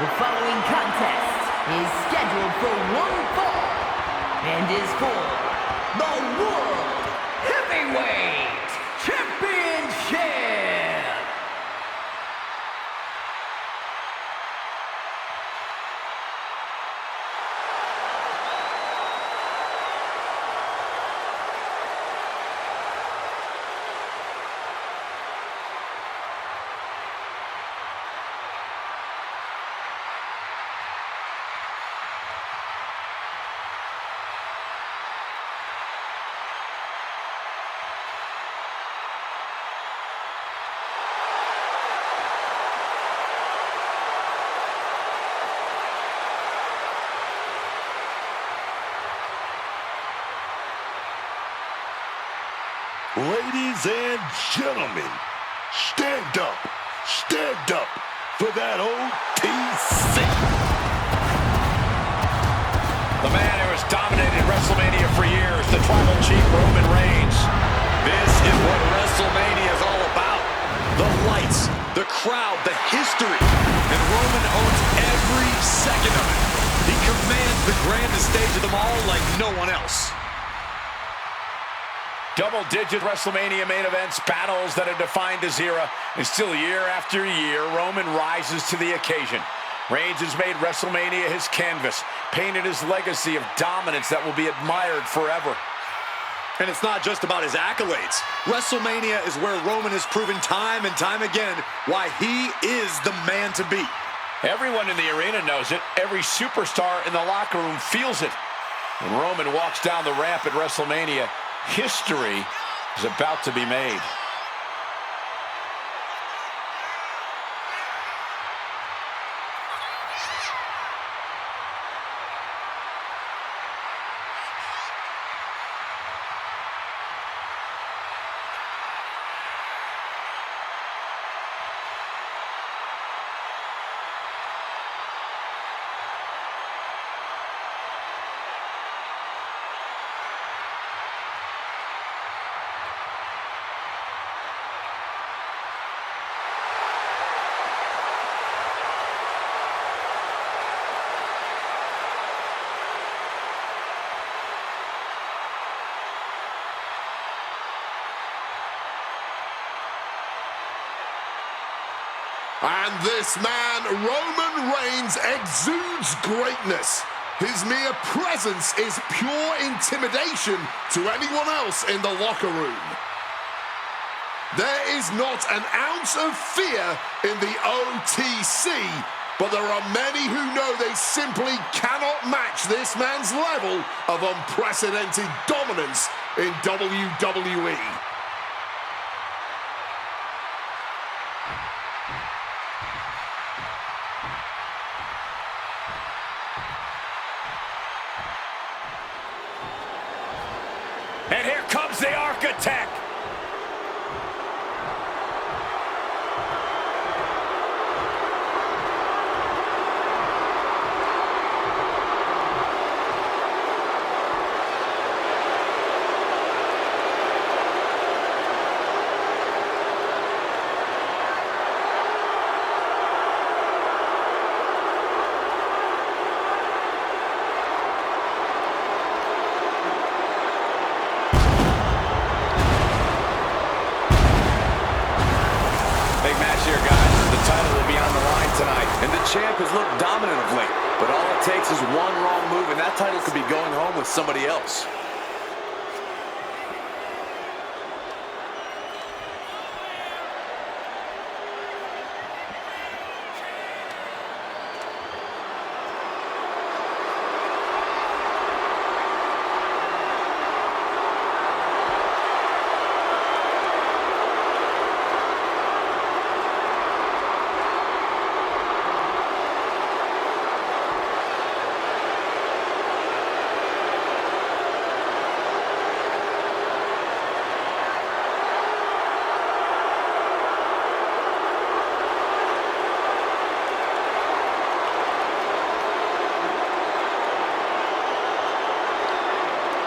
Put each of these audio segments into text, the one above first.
The following contest is scheduled for one fall and is for the World Heavyweight Championship. Ladies and gentlemen, stand up for that OTC. The man who has dominated WrestleMania for years, the Tribal Chief Roman Reigns. This is what WrestleMania is all about. The lights, the crowd, the history. And Roman owns every second of it. He commands the grandest stage of them all like no one else. Double-digit WrestleMania main events, battles that have defined his era, and still year after year, Roman rises to the occasion. Reigns has made WrestleMania his canvas, painted his legacy of dominance that will be admired forever. And it's not just about his accolades. WrestleMania is where Roman has proven time and time again why he is the man to beat. Everyone in the arena knows it. Every superstar in the locker room feels it. When Roman walks down the ramp at WrestleMania, history is about to be made. And this man, Roman Reigns, exudes greatness. His mere presence is pure intimidation to anyone else in the locker room. There is not an ounce of fear in the OTC, but there are many who know they simply cannot match this man's level of unprecedented dominance in WWE. And here comes the architect. And the champ has looked dominant of late, but all it takes is one wrong move, and that title could be going home with somebody else.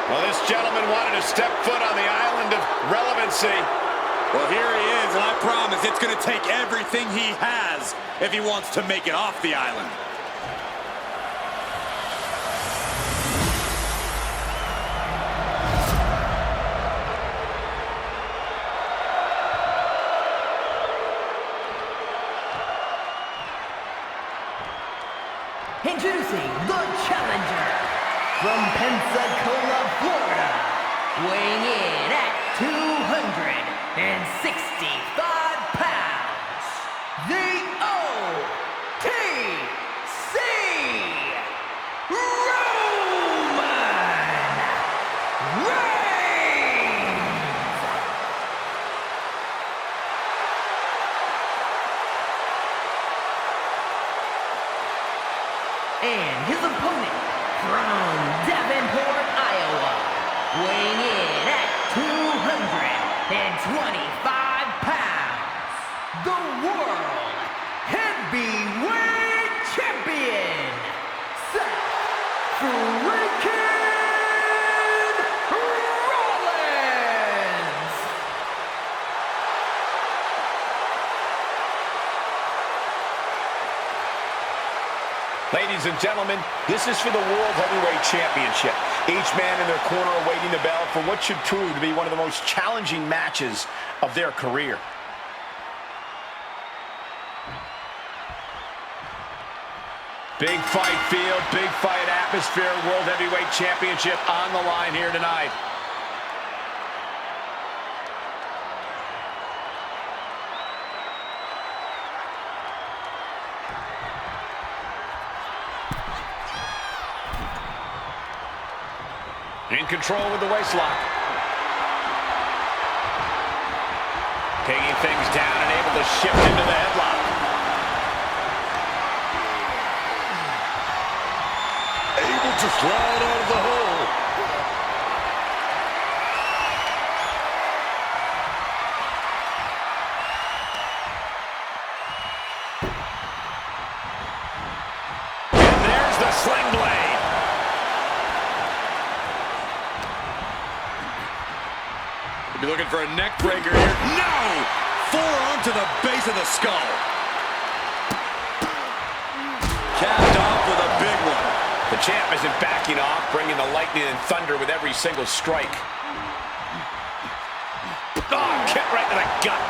Well, this gentleman wanted to step foot on the island of relevancy. Well, here he is, and I promise it's going to take everything he has if he wants to make it off the island. Introducing the challenger from Pensacola, Florida, weighing in at 265 pounds, the OTC Roman Reigns! And his opponent from Davenport, Iowa, weighing in at 225 pounds, the World Heavyweight Champion, Seth freaking Rollins! Ladies and gentlemen, this is for the World Heavyweight Championship. Each man in their corner awaiting the bell for what should prove to be one of the most challenging matches of their career. Big fight field, big fight atmosphere, World Heavyweight Championship on the line here tonight. In control with the waistlock. Taking things down and able to shift into the headlock. Able to slide out of the hole. And there's the sling blade. Be looking for a neck breaker here. No! Forearm to the base of the skull. Capped off with a big one. The champ isn't backing off, bringing the lightning and thunder with every single strike. Oh, kick right to the gut.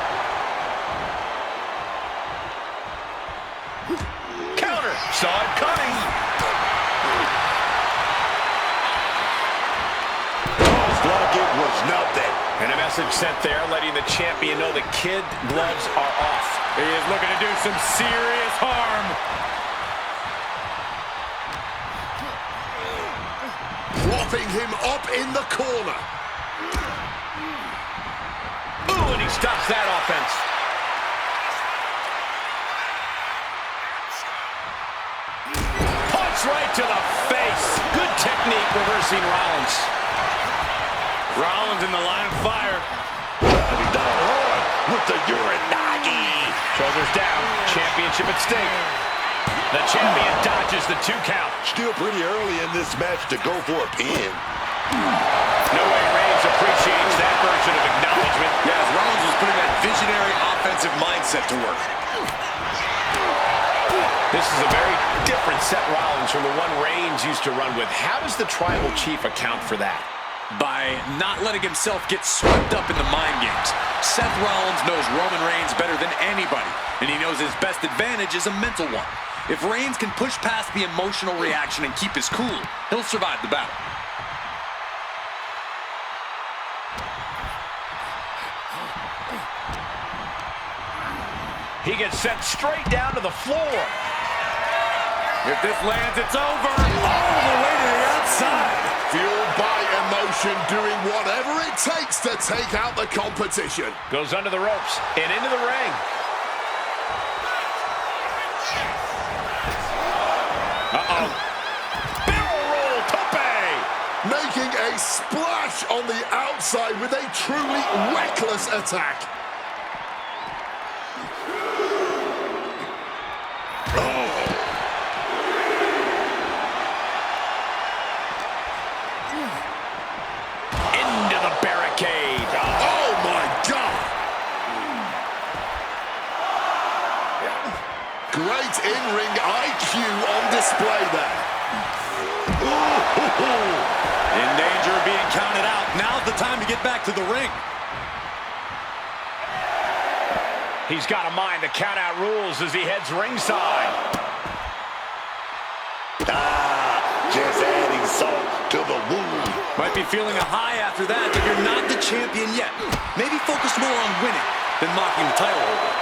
Counter. Saw it coming. Like it was nothing. And a message sent there, letting the champion know the kid gloves are off. He is looking to do some serious harm. Propping him up in the corner. Ooh, and he stops that offense. Punch right to the face. Good technique reversing Rollins. Rollins in the line of fire. He down hard with the Uranagi. Shoulders down. Championship at stake. The champion dodges the 2 count. Still pretty early in this match to go for a pin. No way Reigns appreciates that version of acknowledgement. Yeah, as Rollins was putting that visionary offensive mindset to work. This is a very different Seth Rollins from the one Reigns used to run with. How does the tribal chief account for that? By not letting himself get swept up in the mind games. Seth Rollins knows Roman Reigns better than anybody, and he knows his best advantage is a mental one. If Reigns can push past the emotional reaction and keep his cool, he'll survive the battle. He gets sent straight down to the floor. If this lands, it's over. All the way to the outside. Fueled by emotion, doing whatever it takes to take out the competition. Goes under the ropes and into the ring. Uh-oh. Barrel roll tope. Making a splash on the outside with a truly reckless attack. Into the barricade. Oh my God! Great in-ring IQ on display there. In danger of being counted out. Now's the time to get back to the ring. He's got a mind to count out rules as he heads ringside. just adding salt to the wound. Might be feeling a high after that, but you're not the champion yet. Maybe focus more on winning than mocking the title holder.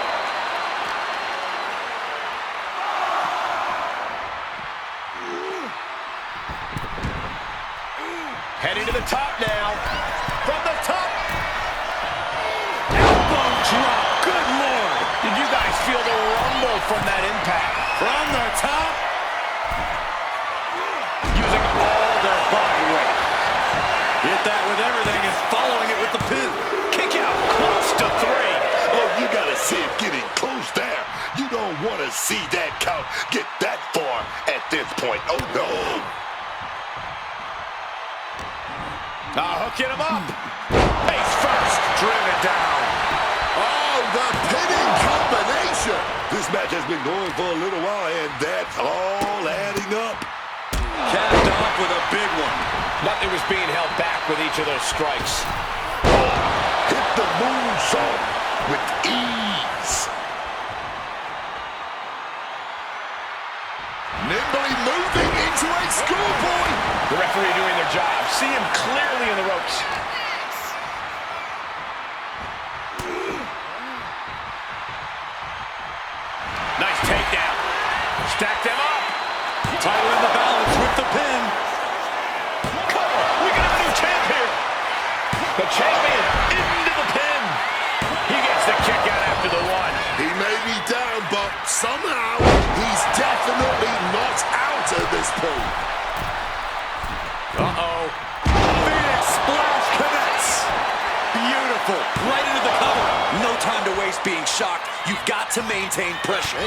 Heading to the top now. From the top. Elbow drop. Good Lord. Did you guys feel the rumble from that impact? From the top. Using all their body weight. Hit that with everything and following it with the pin. Kick out close to 3. Oh, you gotta see it getting close there. You don't want to see that count get that far at this point. Oh, no. Hooking him up. Face first. Driven down. Oh, the pinning combination. This match has been going for a little while, and that's all adding up. Capped off with a big one. Nothing was being held back with each of those strikes. Hit the moonsault with ease. Nimbly moving into a schoolboy. The referee doing their job. See him clearly in the ropes. Nice takedown. Stack them up. Title in the balance with the pin. Cover. We got a new champ here. The champion into the pin. He gets the kick out after the 1. He may be down, but somehow he's definitely not out at this point. Uh-oh. Phoenix splash connects. Beautiful. Right into the cover. No time to waste being shocked. You've got to maintain pressure.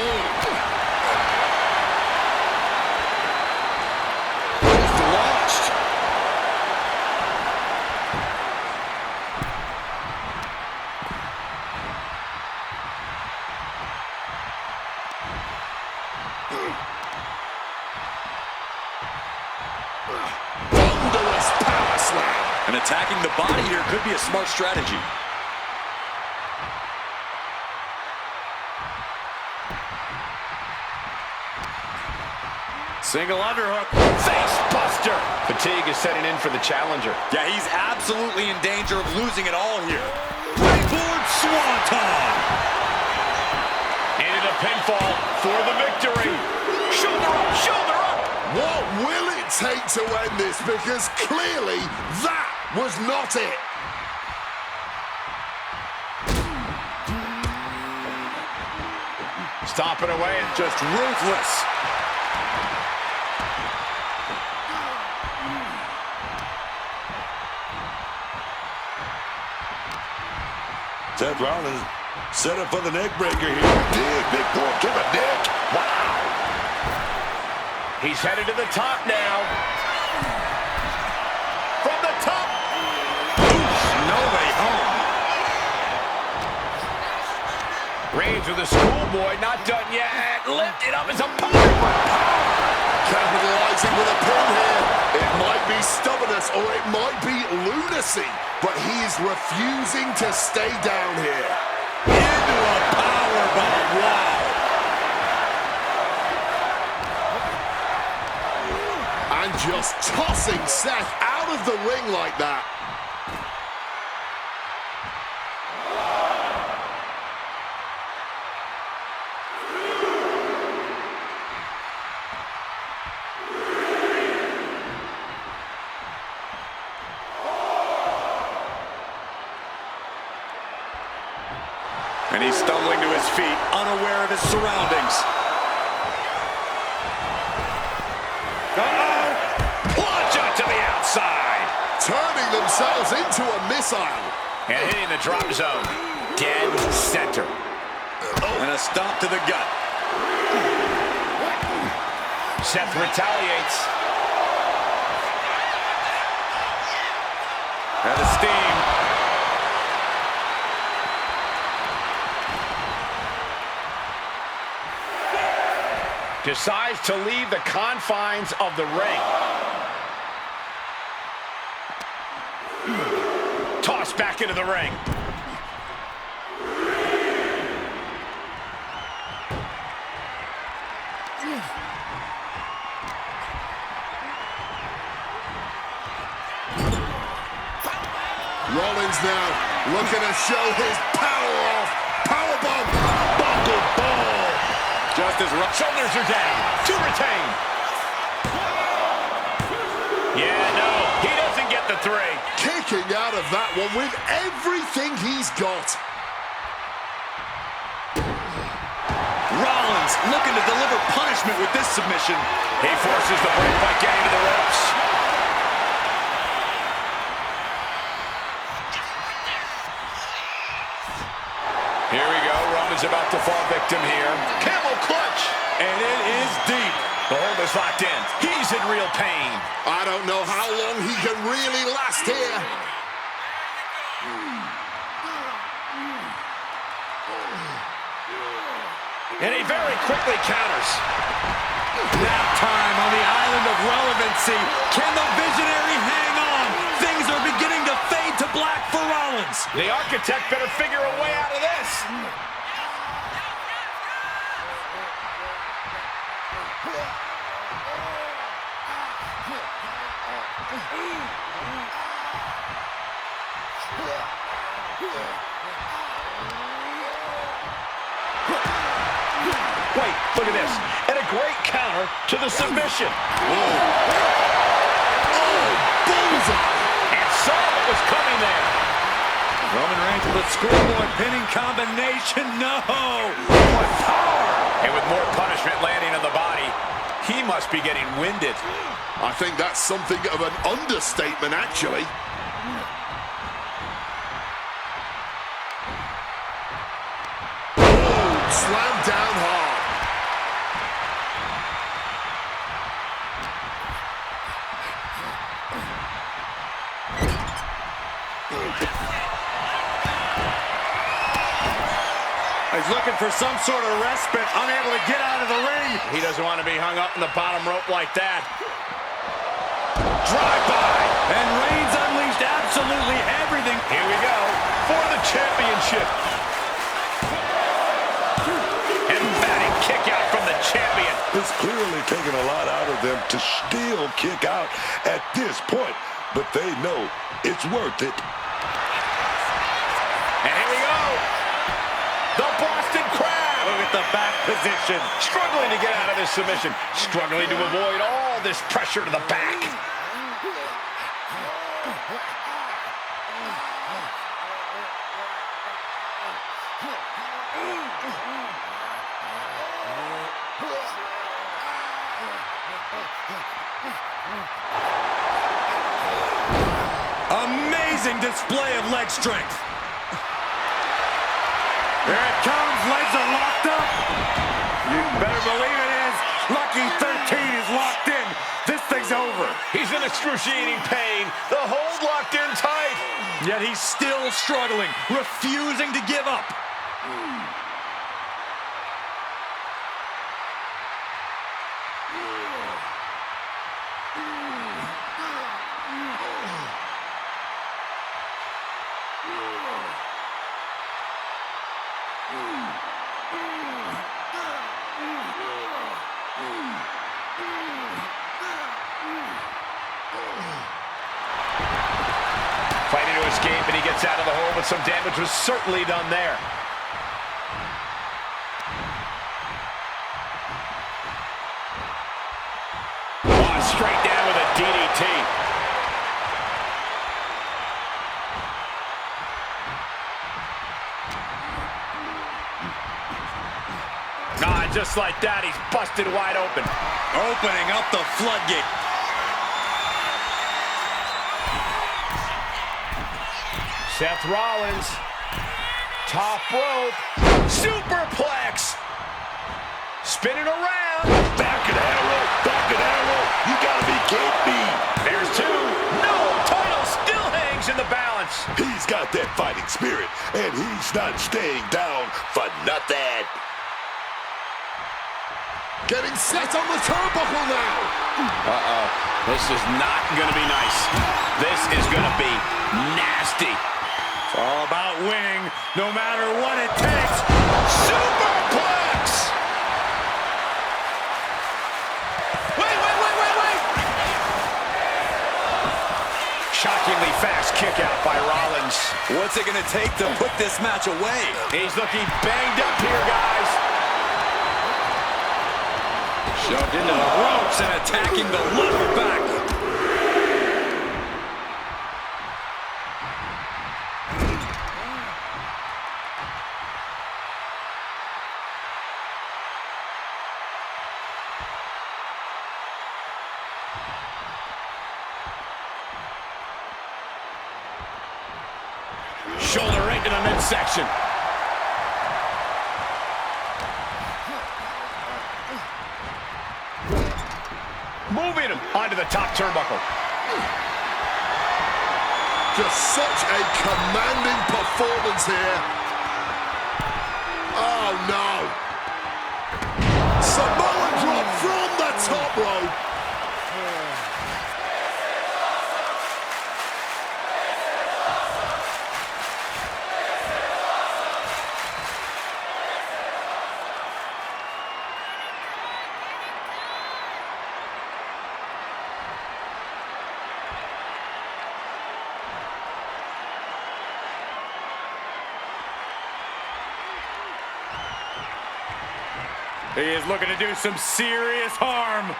Both launched. Thunderous power slam. And attacking the body here could be a smart strategy. Single underhook. Face buster. Fatigue is setting in for the challenger. Yeah, he's absolutely in danger of losing it all here. Springboard Swanton. Into the pinfall for the victory. Shoulder up, shoulder up. What will it take to end this? Because clearly that was not it. Stomping away and Just ruthless. Seth Rollins set up for the neck breaker here. Dig, big boy, to the neck. Wow. he's headed to the top now. From the top. No way home. Reigns with a schoolboy, not done yet. Lifted up as a power. Capitalizing with a pin here. It might be stubbornness or it might be lunacy, but he's refusing to stay down here. Into a powerbomb. Wow. And just tossing Seth out of the ring like that. And he's stumbling to his feet, unaware of his surroundings. Uh-oh! Plunge out to the outside. Turning themselves into a missile. And hitting the drop zone. Dead center. And a stomp to the gut. Seth retaliates. And the steam. Decides to leave the confines of the ring. Tossed back into the ring. Rollins now looking to show his power off. Powerbomb. Buckle ball. Just as shoulders are down. To retain. Yeah, no. He doesn't get the 3. Kicking out of that one with everything he's got. Rollins looking to deliver punishment with this submission. He forces the break by getting to the ropes. Here we go. Roman's about to fall victim here. Camel clutch. And it is deep. The hold is locked in. He's in real pain. I don't know how long he can really last here. And he very quickly counters. Nap time on the island of relevancy. Can the visionary hang on? Things are beginning to fade to black for Rollins. The architect better figure a way out of this. Wait, look at this. And a great counter to the submission. And saw what was coming there. Roman Reigns with a schoolboy pinning combination. No! What power! And with more punishment landing on the body, he must be getting winded. I think that's something of an understatement, actually. Slammed down hard. He's looking for some sort of respite, unable to get out of the ring. He doesn't want to be hung up in the bottom rope like that. Drive-by. And Reigns unleashed absolutely everything. Here we go for the championship. Emphatic kick out from the champion. It's clearly taken a lot out of them to still kick out at this point, but they know it's worth it. And here we go. The Boston Crab. Look at the back position. Struggling to get out of this submission. Struggling to avoid all this pressure to the back. Amazing display of leg strength. Here it comes, legs are locked up. You better believe it is. Lucky 13 is locked in. This thing's over. He's in excruciating pain. The hold locked in tight. Yet he's still struggling, refusing to give up. Fighting to escape, and he gets out of the hole, but some damage was certainly done there. Oh, straight down with a DDT. Ah, just like that, he's busted wide open. Opening up the floodgate. Seth Rollins, top rope, superplex, spinning around. Back of that rope, back of that rope. You gotta be kidding me. There's 2. No, title still hangs in the balance. He's got that fighting spirit, and he's not staying down for nothing. Getting set on the turnbuckle now. Uh-oh. This is not going to be nice. This is going to be nasty. It's all about winning, no matter what it takes. Superplex! Wait! Shockingly fast kick out by Rollins. What's it going to take to put this match away? He's looking banged up here, guys. Shoved into the ropes and attacking the lower back. Shoulder right to the midsection. Moving him onto the top turnbuckle. Just such a commanding performance here. Oh, no. Samoan drop from the top rope. He is looking to do some serious harm.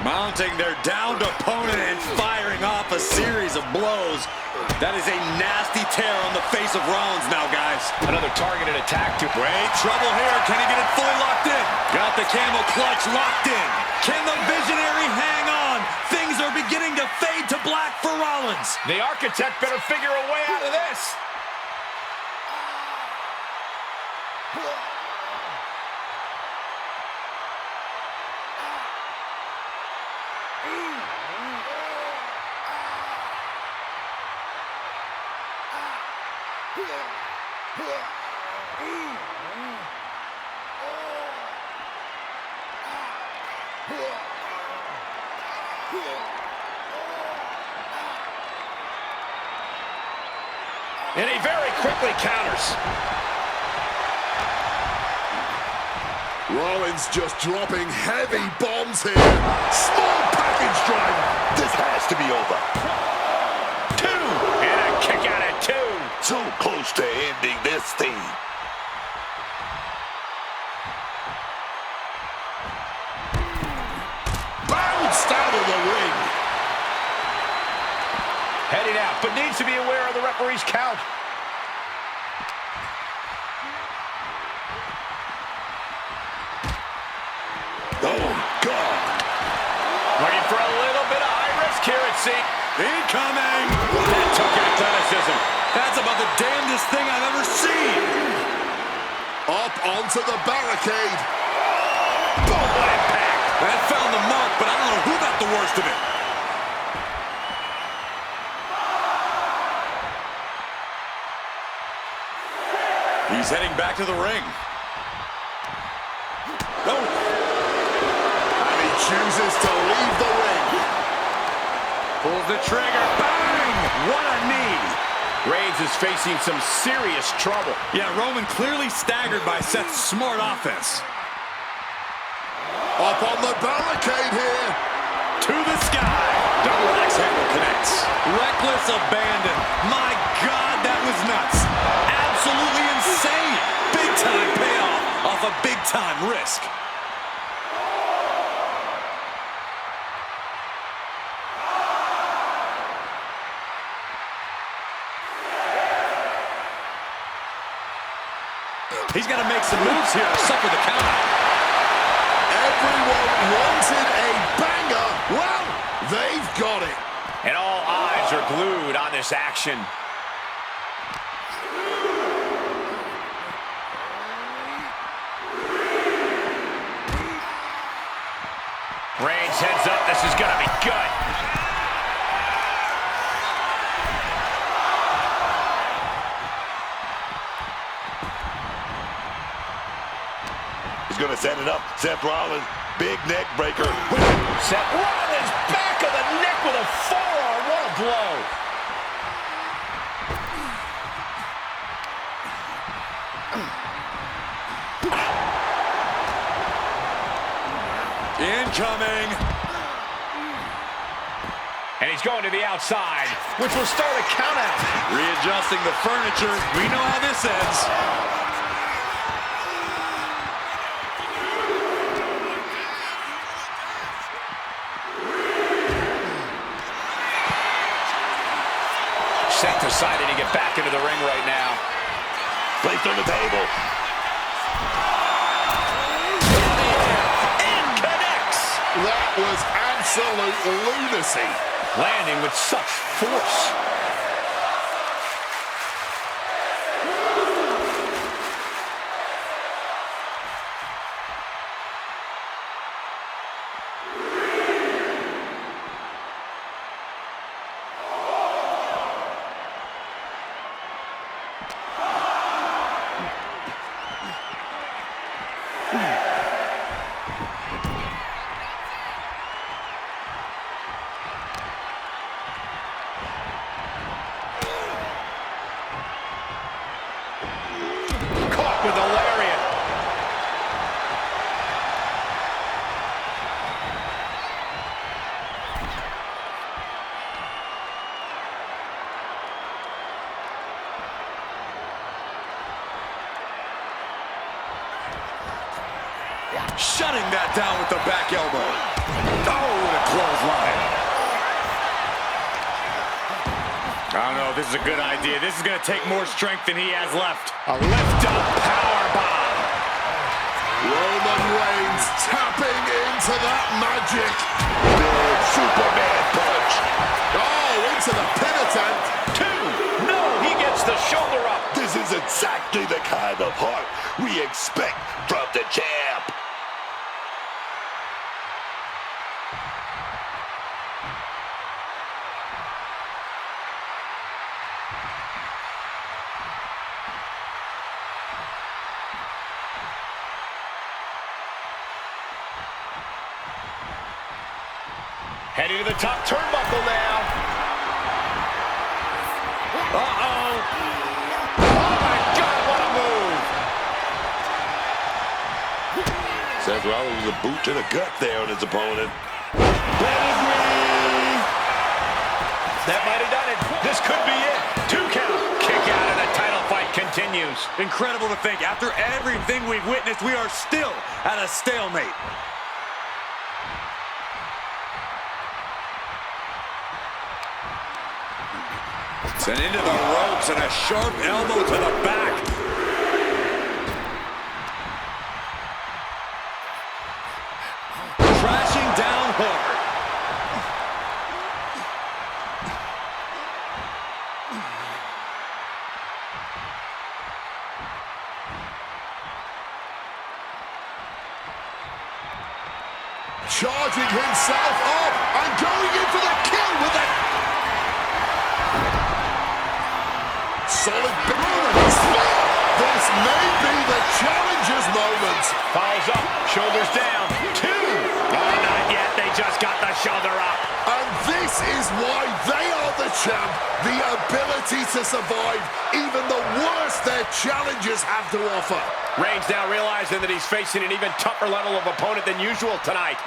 Mounting their downed opponent and firing off a series of blows. That is a nasty tear on the face of Rollins now, guys. Another targeted attack to Great trouble here. Can he get it fully locked in? Got the camel clutch locked in. Can the visionary hang on? Things are beginning to fade to black for Rollins. The architect better figure a way out of this. And he very quickly counters. Rollins just dropping heavy bombs here. Small package driver. This has to be over. 2. And a kick out at 2. So close to ending this thing. Bounced out of the ring. Heading out, but needs to be aware of the referee's count. Oh, God. Looking for a little bit of high risk here, it seems. Incoming. That took athleticism. That's about the damnedest thing I've ever seen. Up onto the barricade. Boom, what impact. That found the mark, but I don't know who got the worst of it. He's heading back to the ring. No. And he chooses to leave the ring. Pulls the trigger. Bang! What a knee. Reigns is facing some serious trouble. Yeah, Roman clearly staggered by Seth's smart offense. Up on the barricade here. To the sky. Double axe handle connects. Reckless abandon. My God, that was nuts. Absolutely insane. Big time payoff off a big time risk. He's got to make some moves here to suffer the count. Everyone wanted a banger. Well, they've got it. And all eyes are glued on this action. Reigns heads up. This is going to be good. He's going to set it up. Seth Rollins, big neck breaker. Seth Rollins back of the neck with a forearm. What a blow. Incoming. And he's going to the outside, which will start a count out. Readjusting the furniture. We know how this ends. Seth deciding to get back into the ring right now. Placed on the table. And connects. That was absolute lunacy. Landing with such force. With a lariat. Shutting that down with the back elbow. Oh, what a clothesline. I don't know if this is a good idea. This is going to take more strength than he has left. A lift-up powerbomb. Roman Reigns tapping into that magic. Big Superman punch. Oh, into the pin attempt. 2. No, he gets the shoulder up. This is exactly the kind of heart we expect from the champ. Heading to the top turnbuckle now. Uh-oh. Oh, my God, what a move. Seth Rollins with a boot to the gut there on his opponent. Pedigree. That might have done it. This could be it. 2 count. Kick out and the title fight continues. Incredible to think. After everything we've witnessed, we are still at a stalemate. Sent into the ropes and a sharp elbow to the back. Crashing down hard. Charging himself up and going in for the kill with it. Solid Roman split. This may be the challenger's moment. Follows up, shoulders down. 2. Oh, not yet. They just got the shoulder up. And this is why they are the champ. The ability to survive even the worst their challengers have to offer. Reigns now realizing that he's facing an even tougher level of opponent than usual tonight.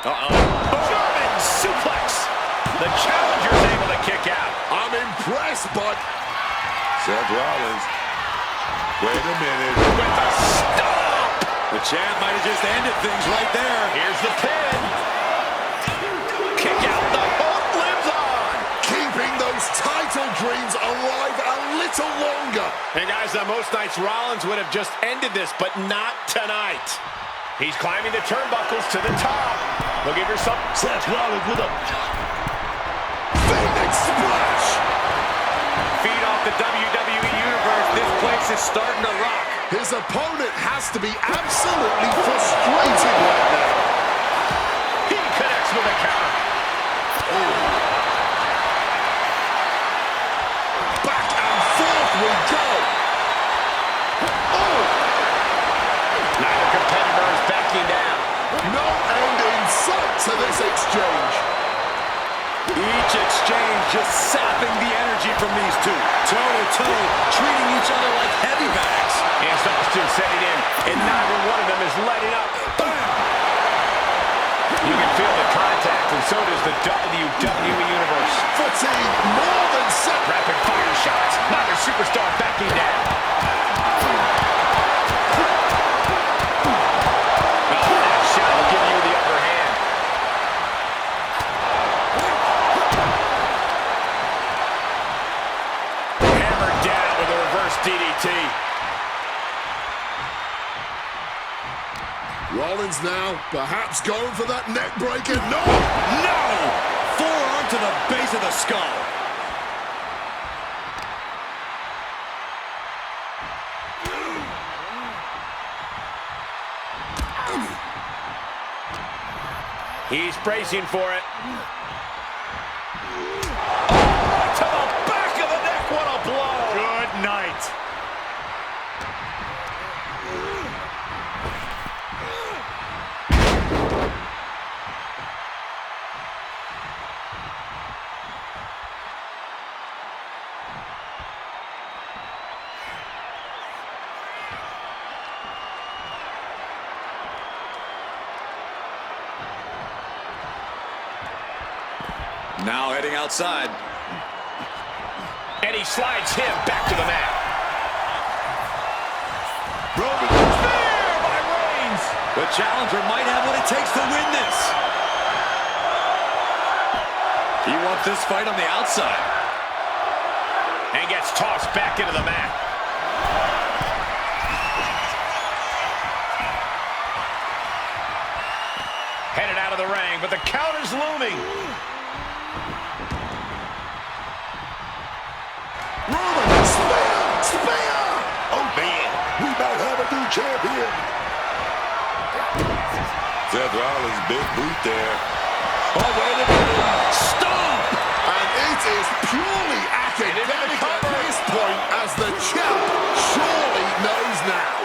German suplex. The challenger's able to kick out. I'm impressed, but Seth Rollins. Wait a minute. With the stomp. The champ might have just ended things right there. Here's the pin. Kick out. The hook lives on. keeping those title dreams alive a little longer. And guys, on most nights, Rollins would have just ended this, but not tonight. He's climbing the turnbuckles to the top. Looking for something. Seth Rollins with a Phoenix splash. Feed off the WWE Universe. This place is starting to rock. His opponent has to be absolutely frustrated right now. He connects with a counter. Back and forth we go. Oh! just sapping the energy from these two. Toe-to-toe, treating each other like heavy bags. Here's Austin setting in, and neither one of them is letting up. Bam! You can feel the contact, and so does the WWE Universe. Fatigue more than set. Rapid fire shots. Neither superstar backing down. Oh, that shot will give you the upper hand. Hammered down with a reverse DDT. Rollins now, perhaps going for that neck breaker. No! No! Forearm to the base of the skull. He's bracing for it. Oh, to the back of the neck. What a blow. Good night. Now heading outside. And he slides him back to the mat. Roman Spear by Reigns. The challenger might have what it takes to win this. He wants this fight on the outside. And gets tossed back into the mat. Headed out of the ring, but the counter's looming. Roman spear! Oh, man, we might have a new champion. Seth Rollins, big boot there. Oh, wait a minute. Stomp! And it is purely academic at this point, as the champ surely knows now.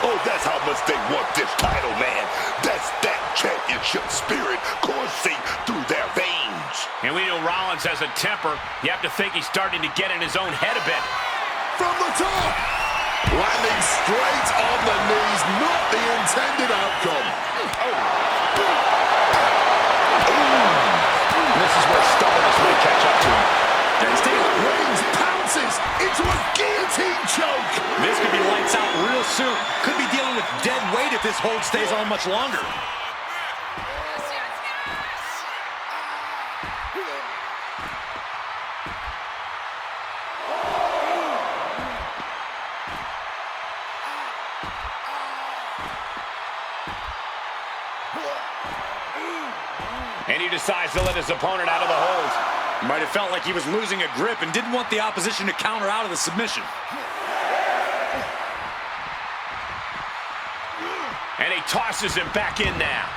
Oh, that's how much they want this title, man. That's that championship spirit coursing through their veins. And we know Rollins has a temper. You have to think he's starting to get in his own head a bit. From the top, landing straight on the knees, not the intended outcome. This is where stubbornness may catch up to him. Reigns pounces into a guillotine choke. This could be lights out real soon. Could be dealing with dead weight if this hold stays on much longer. And he decides to let his opponent out of the hold. Might have felt like he was losing a grip and didn't want the opposition to counter out of the submission. And he tosses him back in now.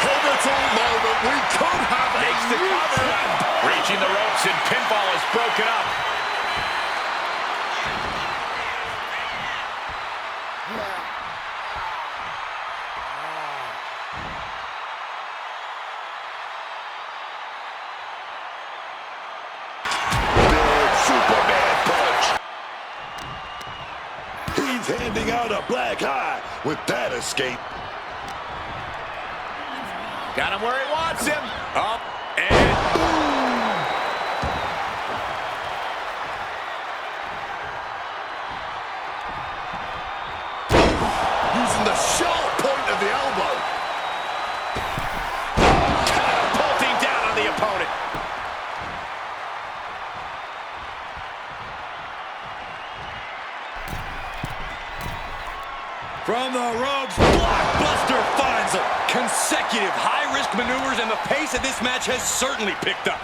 Pivotal moment. We could have Makes the a new cover. champ. Reaching the ropes, and pinfall is broken up. Big Superman punch. He's handing out a black eye with that escape. Got him where he wants him. Up and boom. Using the sharp point of the elbow. Catapulting down on the opponent. From the ropes, blockbuster finds him. Consecutive high-risk maneuvers, and the pace of this match has certainly picked up.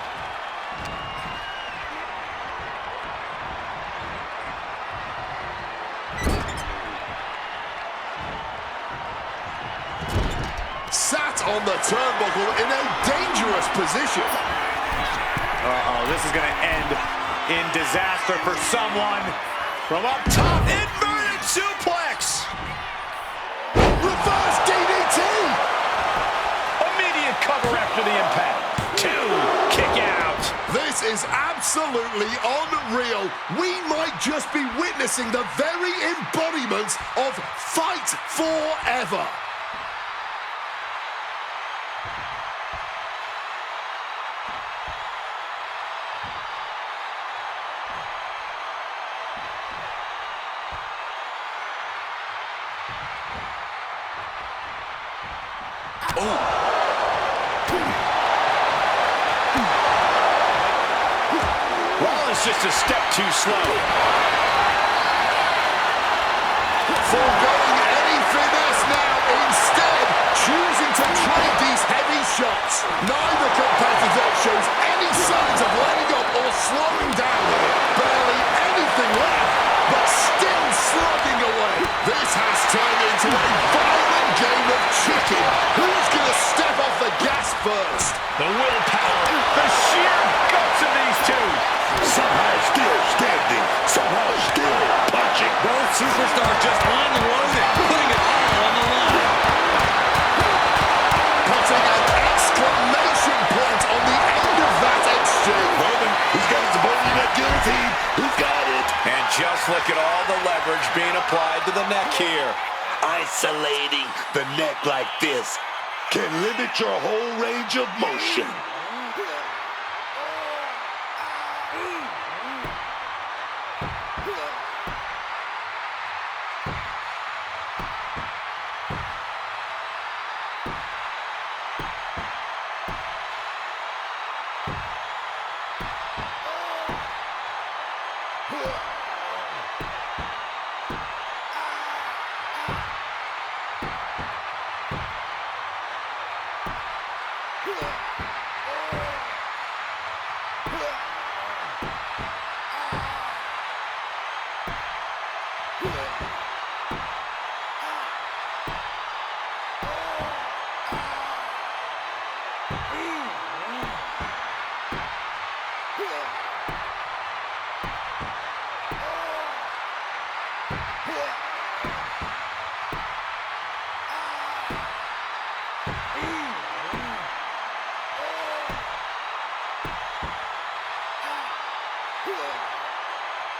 Sat on the turnbuckle in a dangerous position. Uh-oh, this is going to end in disaster for someone. From up top, inverted suplex. Reverse DDT. Immediate cover after the impact. 2, kick out. This is absolutely unreal. We might just be witnessing the very embodiment of Fight Forever. Rollins just a step too slow. Foregoing any finesse now, instead choosing to trade these heavy shots. Neither competitor shows any signs of letting up or slowing down here. Barely anything left, but still slugging away. This has turned into a violent game of chicken. Who's going to step off the gas first? The willpower, the sheer guts of these two. Somehow still standing, somehow still punching. Both superstars just unloading, putting it all on the line. Putting an exclamation point on the end of that exchange. Roman, he's got his opponent in that guillotine. He's got it. And just look at all the leverage being applied to the neck here. Isolating the neck like this can limit your whole range of motion.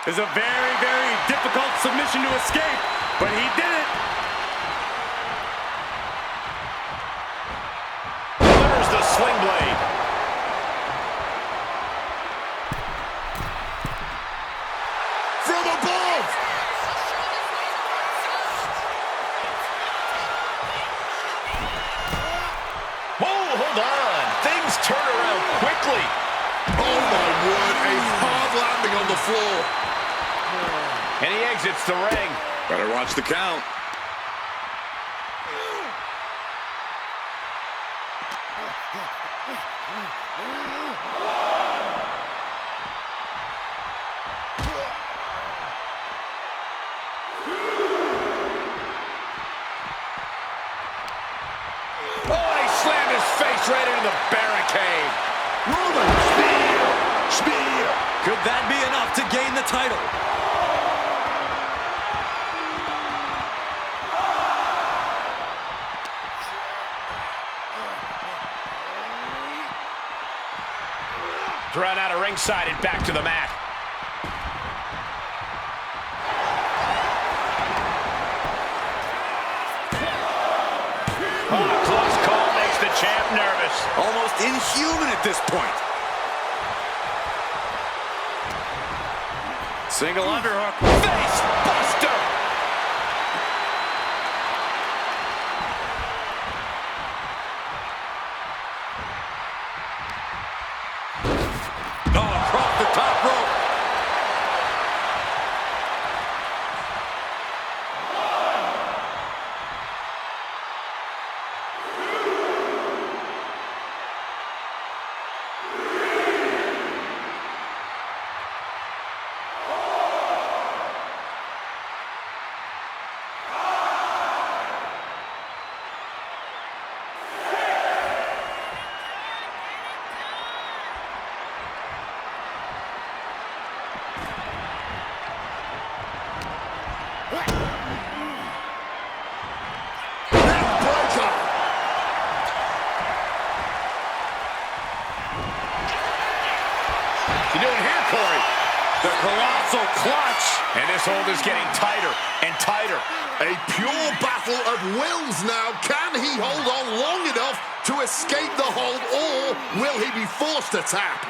It's a very, very difficult submission to escape, but he did it. Delivers the sling blade. From above! Whoa, hold on. Things turn around quickly. Oh my word, a hard landing on the floor. And he exits the ring. Better watch the count. Oh, he slammed his face right into the barricade. Roman, spear, spear. Could that be enough to gain the title? Thrown out of ringside and back to the mat. Oh, close call makes the champ nervous. Almost inhuman at this point. Single underhook. Face buster. Oh, across the top rope. You doing here, Corey? The colossal clutch. And this hold is getting tighter and tighter. A pure battle of wills now. Can he hold on long enough to escape the hold, or will he be forced to tap?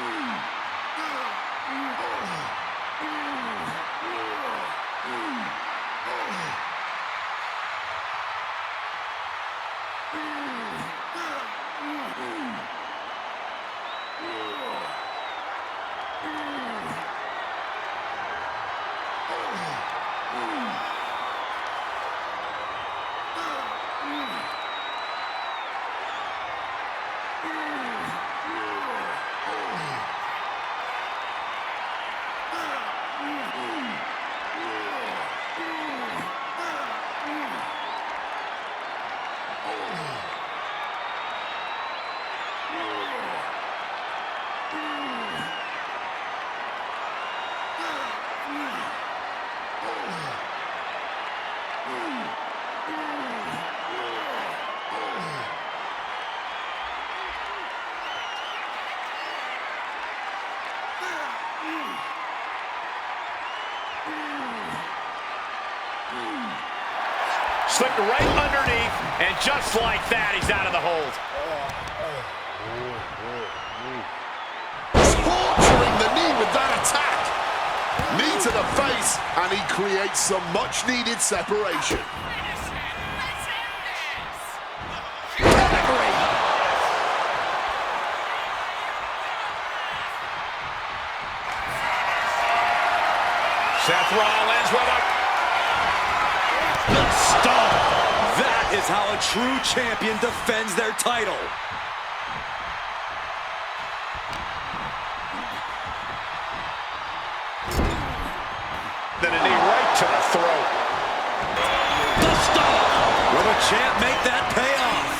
Slipped right underneath, and just like that, he's out of the hold. Torturing the knee with that attack. Knee to the face, and he creates some much-needed separation. Seth Rollins with a Stomp. That is how a true champion defends their title. then a knee right to the throat. The stomp. Will the champ make that pay off?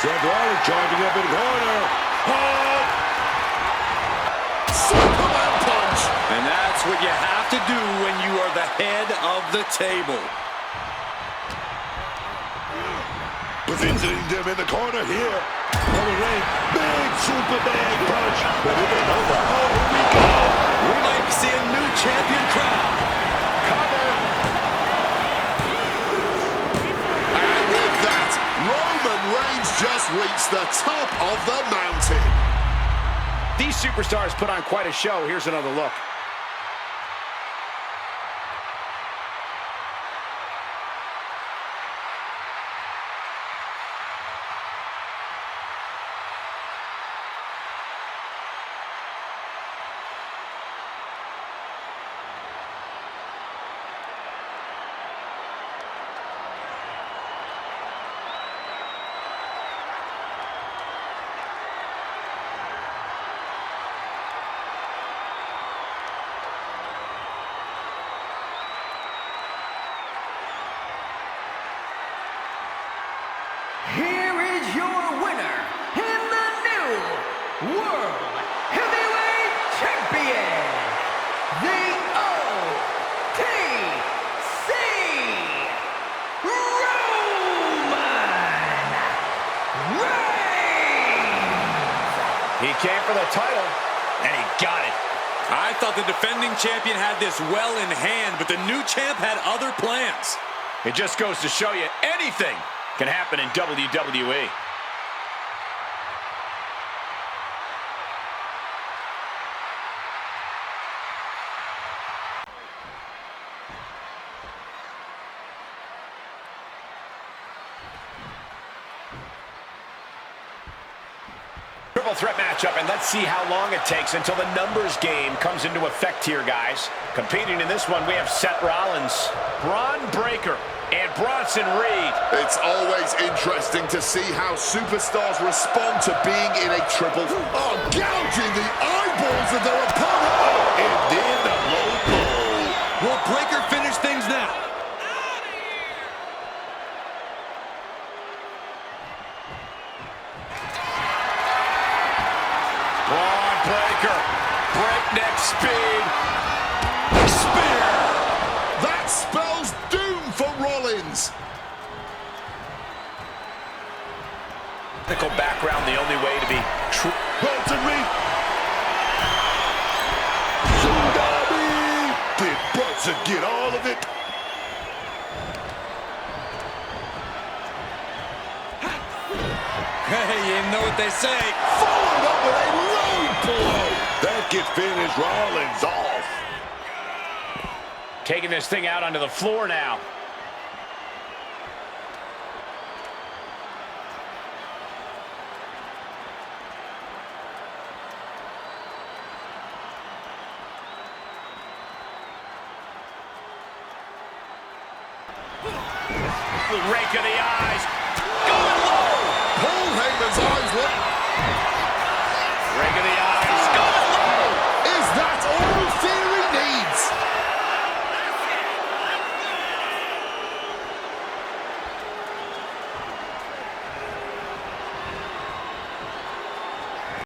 Seth Rollins charging up in the corner. Superman punch. And that's what you have to do when you are the head of the table. Positioning them in the corner here. Roman Reigns, big Superman punch. But it ain't over. Oh, here we go. We might see a new champion crown. Cover. And with that, Roman Reigns just reached the top of the mountain. These superstars put on quite a show. Here's another look. Here is your winner and the new World Heavyweight Champion, the OTC, Roman Reigns! He came for the title, and he got it. I thought the defending champion had this well in hand, but the new champ had other plans. It just goes to show you anything can happen in WWE. Triple threat matchup, and let's see how long it takes until the numbers game comes into effect here, guys. Competing in this one, we have Seth Rollins, Braun Breaker, and Bronson Reed. It's always interesting to see how superstars respond to being in a triple. Oh, gouging the eyeballs of their opponent. And then the low blow. Will Breaker finish things now? Braun Breaker, breakneck speed. Spear. That spells doom for Rollins. technical background, the only way to be true. Tsunami! Did Brunson get all of it? Hey, you know what they say. Followed up with a low blow. That could finish Rollins off. Taking this thing out onto the floor now. Rake of the eyes.